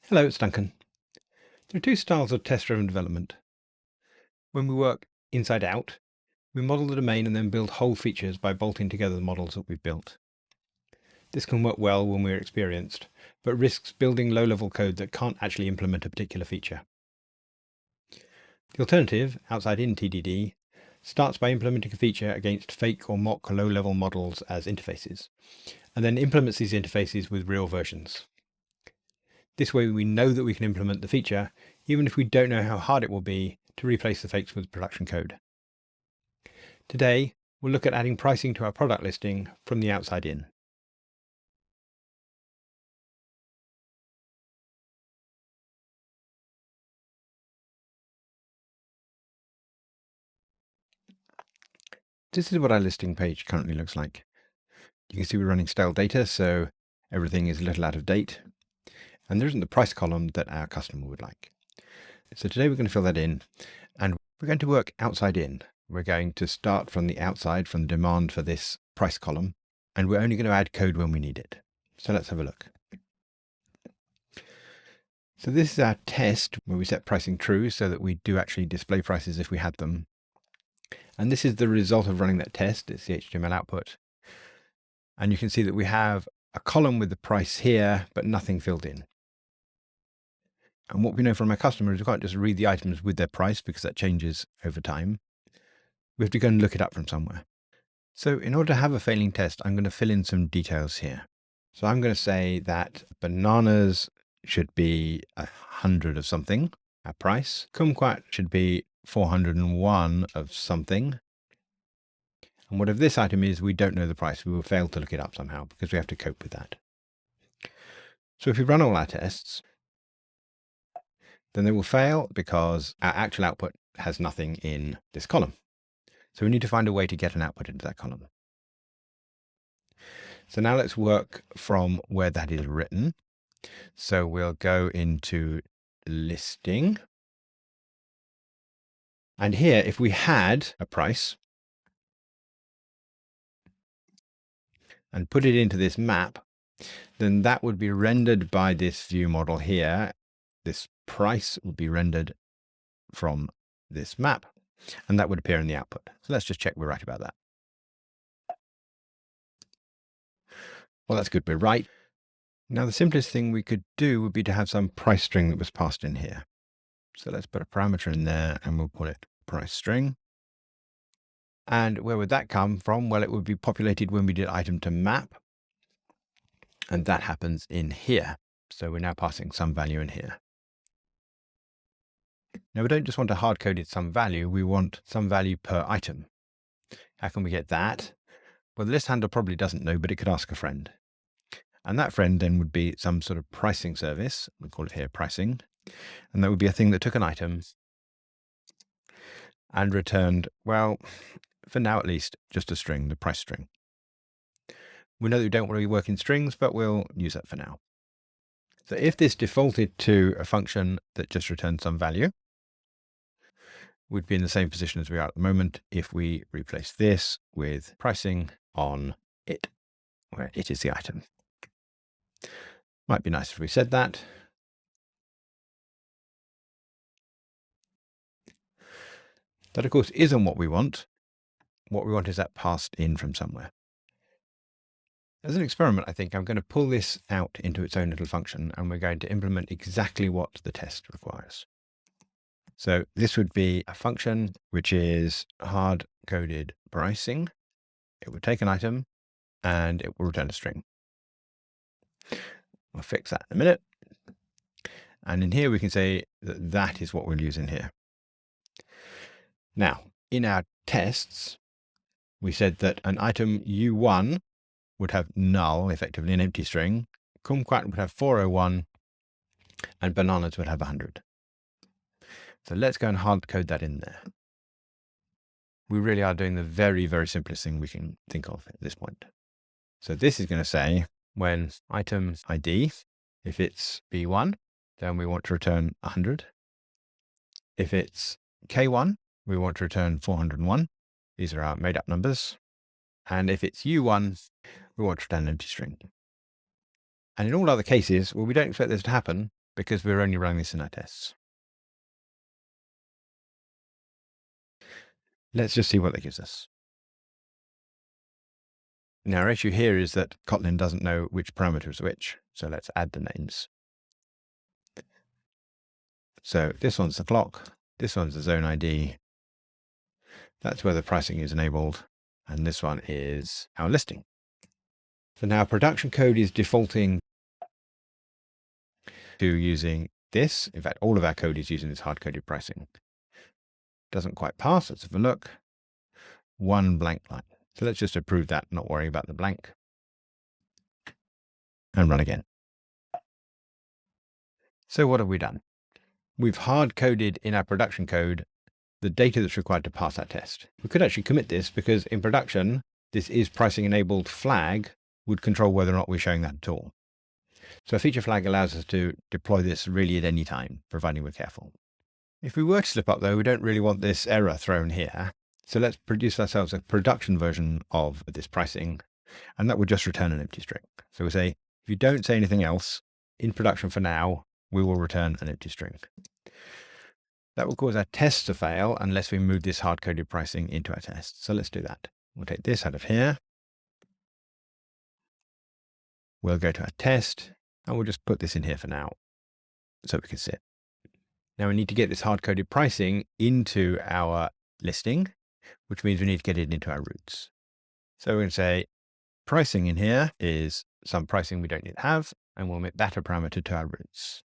Hello, it's Duncan. There are two styles of test-driven development. When we work inside out, we model the domain and then build whole features by bolting together the models that we've built. This can work well when we're experienced, but risks building low-level code that can't actually implement a particular feature. The alternative, outside in TDD, starts by implementing a feature against fake or mock low-level models as interfaces, and then implements these interfaces with real versions. This way we know that we can implement the feature, even if we don't know how hard it will be to replace the fakes with production code. Today, we'll look at adding pricing to our product listing from the outside in. This is what our listing page currently looks like. You can see we're running stale data, so everything is a little out of date. And there isn't the price column that our customer would like. So today we're going to fill that in, and we're going to work outside in. We're going to start from the outside, from the demand for this price column, and we're only going to add code when we need it. So let's have a look. So this is our test where we set pricing true so that we do actually display prices if we had them. And this is the result of running that test. It's the HTML output. And you can see that we have a column with the price here, but nothing filled in. And what we know from our customers, we can't just read the items with their price because that changes over time. We have to go and look it up from somewhere. So in order to have a failing test, I'm going to fill in some details here. So I'm going to say that bananas should be 100 of something, our price. Kumquat should be 401 of something. And whatever this item is, we don't know the price. We will fail to look it up somehow because we have to cope with that. So if we run all our tests, then they will fail because our actual output has nothing in this column. So we need to find a way to get an output into that column. So now let's work from where that is written. So we'll go into listing. And here, if we had a price and put it into this map, then that would be rendered by this view model here. This price would be rendered from this map, and that would appear in the output. So let's just check we're right about that. Well, that's good, we're right. Now, the simplest thing we could do would be to have some price string that was passed in here. So let's put a parameter in there and we'll call it price string. And where would that come from? Well, it would be populated when we did item to map. And that happens in here. So we're now passing some value in here. Now, we don't just want a hard-coded some value. We want some value per item. How can we get that? Well, the list handler probably doesn't know, but it could ask a friend. And that friend then would be some sort of pricing service. We call it here pricing. And that would be a thing that took an item and returned, well, for now at least, just a string, the price string. We know that we don't want to work in strings, but we'll use that for now. So if this defaulted to a function that just returns some value, we'd be in the same position as we are at the moment if we replace this with pricing on it, where it is the item. Might be nice if we said that. That, of course, isn't what we want. What we want is that passed in from somewhere. As an experiment, I think I'm going to pull this out into its own little function, and we're going to implement exactly what the test requires. So this would be a function which is hard-coded pricing. It would take an item, and it will return a string. We'll fix that in a minute. And in here, we can say that that is what we'll use in here. Now, in our tests, we said that an item U1 would have null, effectively an empty string. Kumquat would have 401, and bananas would have 100. So let's go and hard code that in there. We really are doing the very, very simplest thing we can think of at this point. So this is going to say when item ID, if it's B1, then we want to return 100. If it's K1, we want to return 401. These are our made up numbers. And if it's U1, we want to return an empty string. And in all other cases, well, we don't expect this to happen, because we're only running this in our tests. Let's just see what that gives us. Now, our issue here is that Kotlin doesn't know which parameter is which, so let's add the names. So this one's the clock, this one's the zone ID, that's where the pricing is enabled, and this one is our listing. So now production code is defaulting to using this. In fact, all of our code is using this hard-coded pricing. Doesn't quite pass, let's have a look. One blank line. So let's just approve that, not worry about the blank. And run again. So what have we done? We've hard-coded in our production code the data that's required to pass that test. We could actually commit this because in production, this is pricing enabled flag would control whether or not we're showing that at all. So a feature flag allows us to deploy this really at any time, providing we're careful. If we were to slip up though, we don't really want this error thrown here. So let's produce ourselves a production version of this pricing, and that would just return an empty string. So we say, if you don't say anything else, in production for now, we will return an empty string. That will cause our tests to fail unless we move this hard-coded pricing into our tests. So let's do that. We'll take this out of here. We'll go to our test, and we'll just put this in here for now so we can see it. Now we need to get this hard-coded pricing into our listing, which means we need to get it into our routes. So we're going to say pricing in here is some pricing we don't need to have, and we'll make that a parameter to our routes.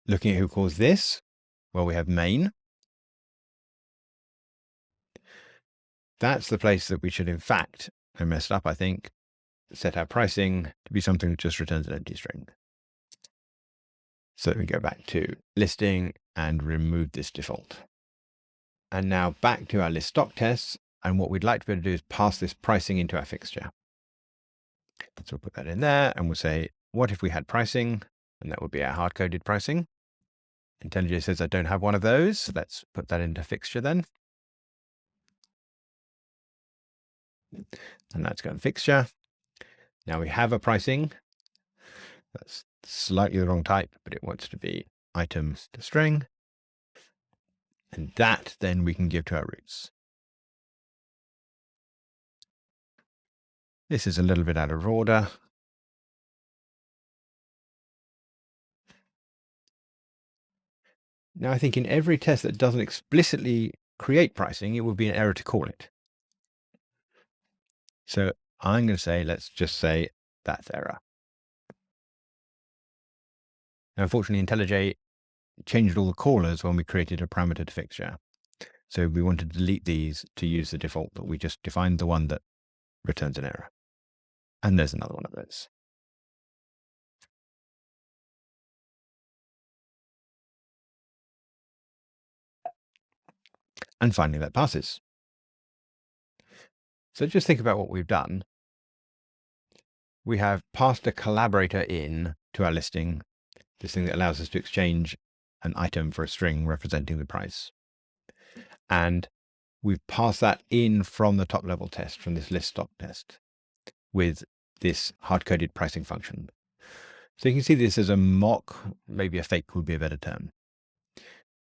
Looking at who calls this, well, we have main. That's the place that we should, in fact, I messed up, I think, set our pricing to be something that just returns an empty string. So we go back to listing and remove this default. And now back to our list stock tests. And what we'd like to be able to do is pass this pricing into our fixture. So we'll put that in there and we'll say, what if we had pricing? And that would be our hard-coded pricing. IntelliJ says I don't have one of those. So let's put that into fixture then. And that's going fixture. Now we have a pricing. That's slightly the wrong type, but it wants to be item to string. And that then we can give to our routes. This is a little bit out of order. Now I think in every test that doesn't explicitly create pricing, it would be an error to call it. So I'm going to say, let's just say that's error. Now, unfortunately, IntelliJ changed all the callers when we created a parameter to fixture. So we wanted to delete these to use the default, but we just defined the one that returns an error. And there's another one of those. And finally, that passes. So just think about what we've done. We have passed a collaborator in to our listing, this thing that allows us to exchange an item for a string representing the price. And we've passed that in from the top level test, from this list stock test, with this hard-coded pricing function. So you can see this as a mock, maybe a fake would be a better term.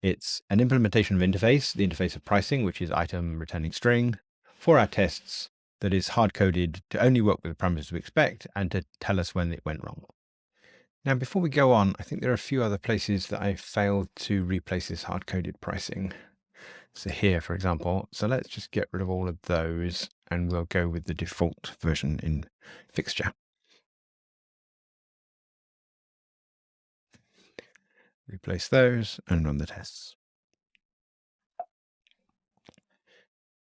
It's an implementation of interface, the interface of pricing, which is item returning string, for our tests that is hard-coded to only work with the parameters we expect and to tell us when it went wrong. Now, before we go on, I think there are a few other places that I failed to replace this hard-coded pricing. So here, for example, so let's just get rid of all of those and we'll go with the default version in fixture. Replace those and run the tests.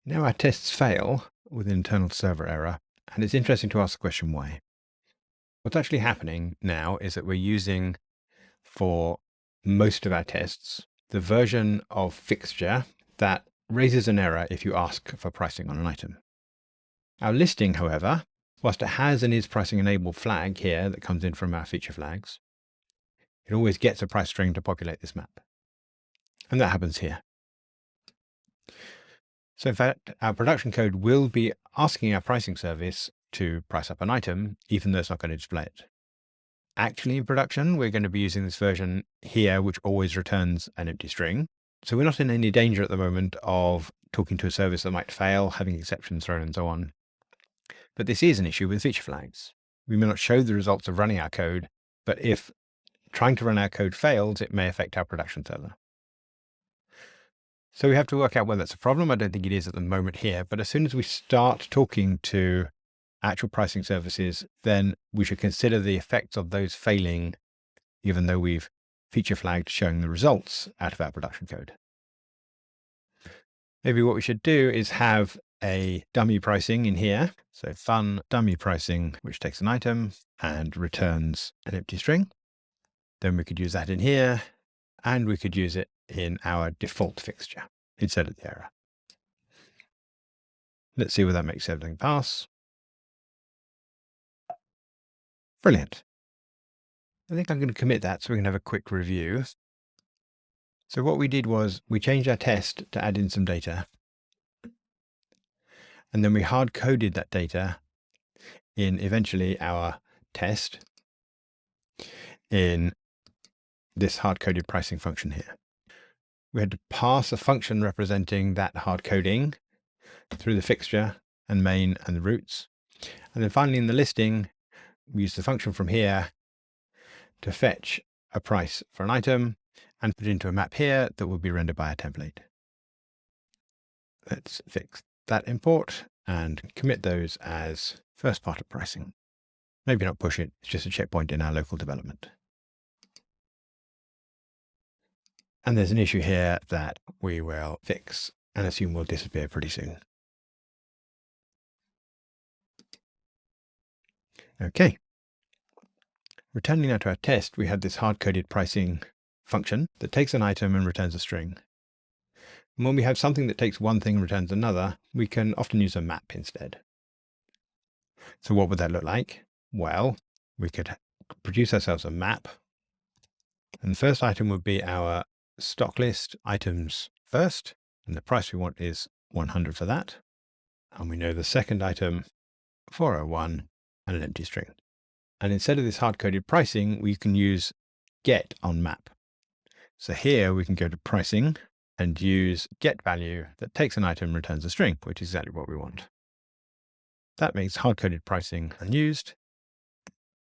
Now our tests fail with an internal server error, and it's interesting to ask the question why. What's actually happening now is that we're using, for most of our tests, the version of fixture that raises an error if you ask for pricing on an item. Our listing, however, whilst it has an is pricing enabled flag here that comes in from our feature flags, it always gets a price string to populate this map. And that happens here. So in fact, our production code will be asking our pricing service to price up an item, even though it's not going to display it. Actually, in production, we're going to be using this version here, which always returns an empty string. So we're not in any danger at the moment of talking to a service that might fail, having exceptions thrown and so on. But this is an issue with feature flags. We may not show the results of running our code, but if trying to run our code fails, it may affect our production server. So we have to work out whether that's a problem. I don't think it is at the moment here, but as soon as we start talking to actual pricing services, then we should consider the effects of those failing, even though we've feature flagged showing the results out of our production code. Maybe what we should do is have a dummy pricing in here. So fun dummy pricing, which takes an item and returns an empty string. Then we could use that in here, and we could use it in our default fixture instead of the error. Let's see whether that makes everything pass. Brilliant. I think I'm going to commit that so we can have a quick review. So what we did was we changed our test to add in some data, and then we hard coded that data in eventually our test in this hard coded pricing function here. We had to pass a function representing that hard coding through the fixture and main and the roots. And then finally in the listing, we use the function from here to fetch a price for an item and put it into a map here that will be rendered by a template. Let's fix that import and commit those as first part of pricing. Maybe not push it, it's just a checkpoint in our local development. And there's an issue here that we will fix and assume will disappear pretty soon. Okay. Returning now to our test, we have this hard-coded pricing function that takes an item and returns a string. And when we have something that takes one thing and returns another, we can often use a map instead. So what would that look like? Well, we could produce ourselves a map. And the first item would be our stock list items first. And the price we want is 100 for that. And we know the second item, 401, and an empty string. And instead of this hard-coded pricing, we can use get on map. So here we can go to pricing and use get value that takes an item and returns a string, which is exactly what we want. That makes hard-coded pricing unused.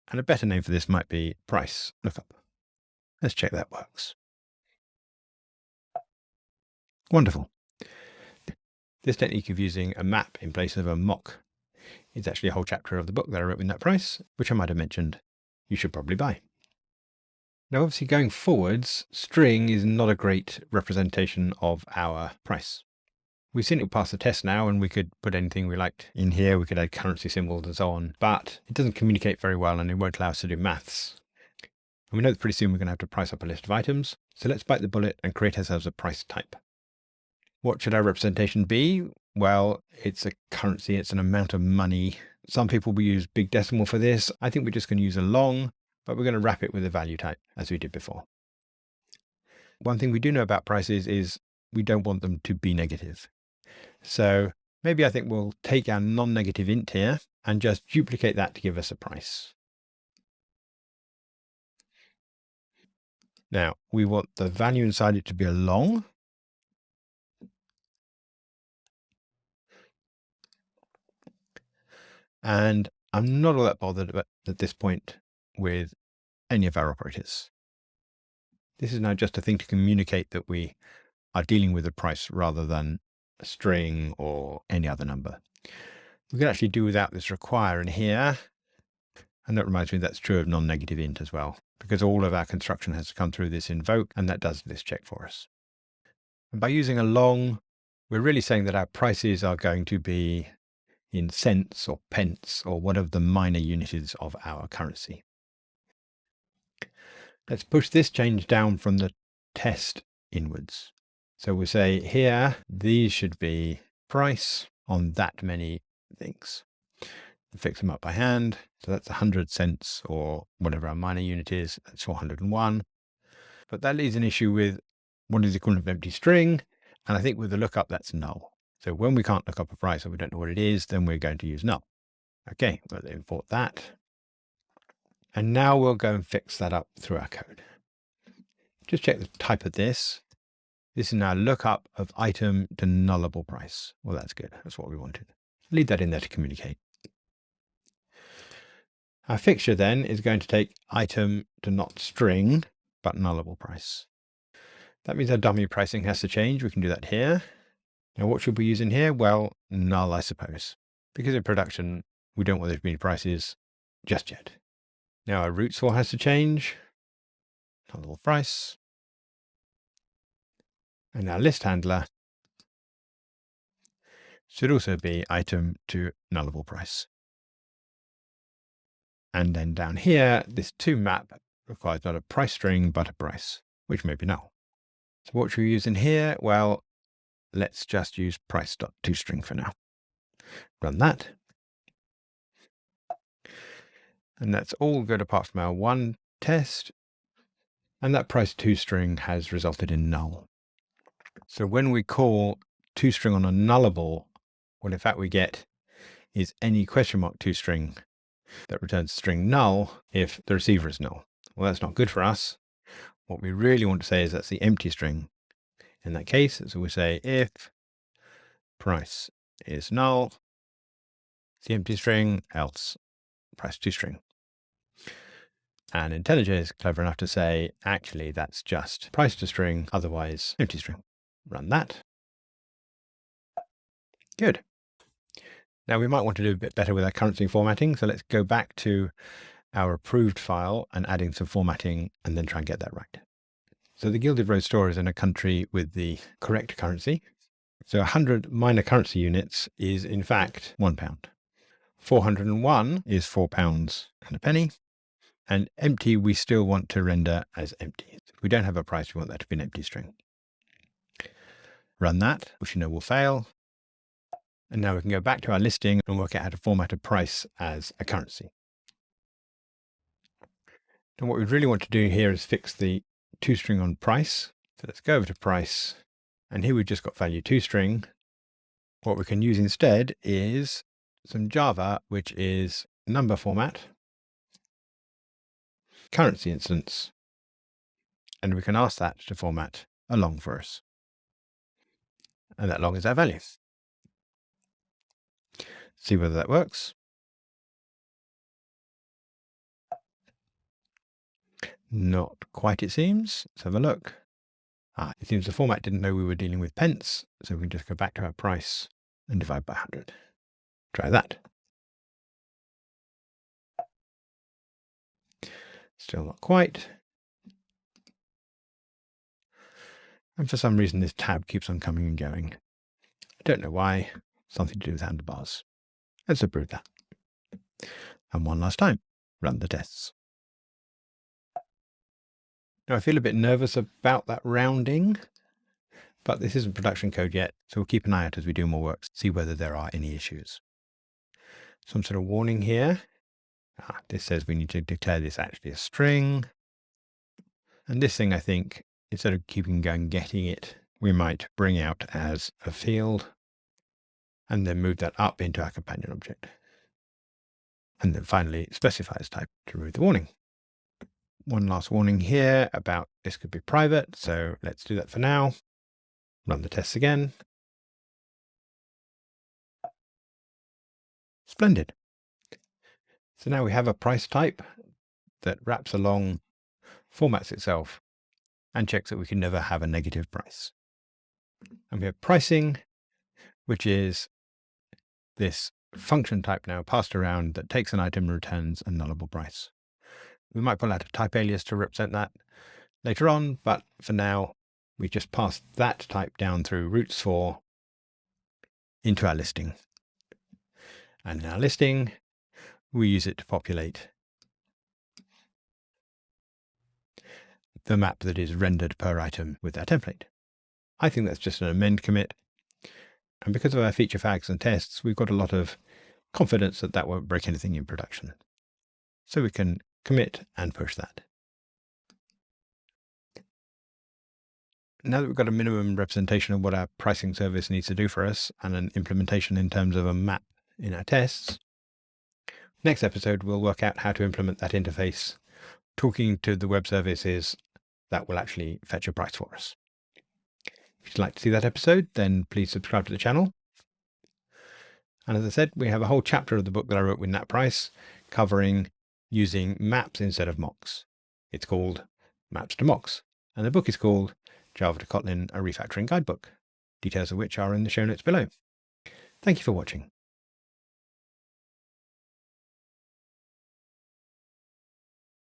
And a better name for this might be price lookup. Let's check that works. Wonderful. This technique of using a map in place of a mock is actually a whole chapter of the book that I wrote with Nat Price, which I might have mentioned you should probably buy. Now, obviously going forwards, string is not a great representation of our price. We've seen it pass the test now, and we could put anything we liked in here. We could add currency symbols and so on, but it doesn't communicate very well and it won't allow us to do maths. And we know that pretty soon we're going to have to price up a list of items. So let's bite the bullet and create ourselves a price type. What should our representation be? Well, it's a currency, it's an amount of money. Some people will use big decimal for this. I think we're just going to use a long, but we're going to wrap it with a value type as we did before. One thing we do know about prices is we don't want them to be negative. So maybe I think we'll take our non-negative int here and just duplicate that to give us a price. Now we want the value inside it to be a long. And I'm not all that bothered at this point with any of our operators. This is now just a thing to communicate that we are dealing with a price rather than a string or any other number. We can actually do without this require in here. And that reminds me that's true of non-negative int as well, because all of our construction has to come through this invoke, and that does this check for us. And by using a long, we're really saying that our prices are going to be in cents or pence or whatever the minor unit is of our currency. Let's push this change down from the test inwards. So we'll say here, these should be price on that many things. Fix them up by hand. So that's 100 cents or whatever our minor unit is. That's 401. But that leaves an issue with what is the equivalent of empty string. And I think with the lookup, that's null. So when we can't look up a price or we don't know what it is, then we're going to use null. Okay, we'll import that. And now we'll go and fix that up through our code. Just check the type of this. This is now lookup of item to nullable price. Well, that's good. That's what we wanted. Leave that in there to communicate. Our fixture then is going to take item to not string, but nullable price. That means our dummy pricing has to change. We can do that here. Now, what should we use in here? Well, null, I suppose. Because in production, we don't want there to be any prices just yet. Now our roots for has to change. Nullable price. And our list handler should also be item to nullable price. And then down here, this to map requires not a price string, but a price, which may be null. So what should we use in here? Well, let's just use price.toString for now. Run that. And that's all good apart from our one test. And that price2string has resulted in null. So when we call toString on a nullable, what in fact we get is any question mark toString that returns string null if the receiver is null. Well, that's not good for us. What we really want to say is that's the empty string. In that case, so we say if price is null, it's the empty string, else price2string. And IntelliJ is clever enough to say, actually, that's just price2string, otherwise empty string. Run that. Good. Now we might want to do a bit better with our currency formatting. So let's go back to our approved file and adding some formatting and then try and get that right. So the Gilded Rose store is in a country with the correct currency. So 100 minor currency units is in fact £1. 401 is £4 and a penny. And empty, we still want to render as empty. If we don't have a price, we want that to be an empty string. Run that, which you know will fail. And now we can go back to our listing and work out how to format a price as a currency. And what we really want to do here is fix the toString on price. So let's go over to price. And here we've just got value toString. What we can use instead is some Java, which is number format, currency instance. And we can ask that to format a long for us. And that long is our value. See whether that works. Not quite, it seems. Let's have a look. It seems the format didn't know we were dealing with pence, so we can just go back to our price and divide by 100. Try that. Still not quite. And for some reason, this tab keeps on coming and going. I don't know why. Something to do with handlebars. Let's approve that. And one last time, run the tests. Now I feel a bit nervous about that rounding, but this isn't production code yet, so we'll keep an eye out as we do more work, see whether there are any issues. Some sort of warning here. This says we need to declare this actually a string. And this thing, I think, instead of keeping going, getting it, we might bring out as a field and then move that up into our companion object. And then finally specify as type to remove the warning. One last warning here about this could be private, so let's do that for now. Run the tests again. Splendid. So now we have a price type that wraps along, formats itself, and checks that we can never have a negative price. And we have pricing, which is this function type now passed around that takes an item and returns a nullable price. We might pull out a type alias to represent that later on, but for now, we just pass that type down through roots for into our listing. And in our listing, we use it to populate the map that is rendered per item with our template. I think that's just an amend commit. And because of our feature flags and tests, we've got a lot of confidence that that won't break anything in production. So we can commit and push that. now that we've got a minimum representation of what our pricing service needs to do for us and an implementation in terms of a map in our tests, next episode we'll work out how to implement that interface, talking to the web services that will actually fetch a price for us. If you'd like to see that episode, then please subscribe to the channel. And as I said, we have a whole chapter of the book that I wrote with Nat Price covering using maps instead of mocks. It's called Maps to Mocks, and the book is called Java to Kotlin, a Refactoring Guidebook, details of which are in the show notes below. Thank you for watching.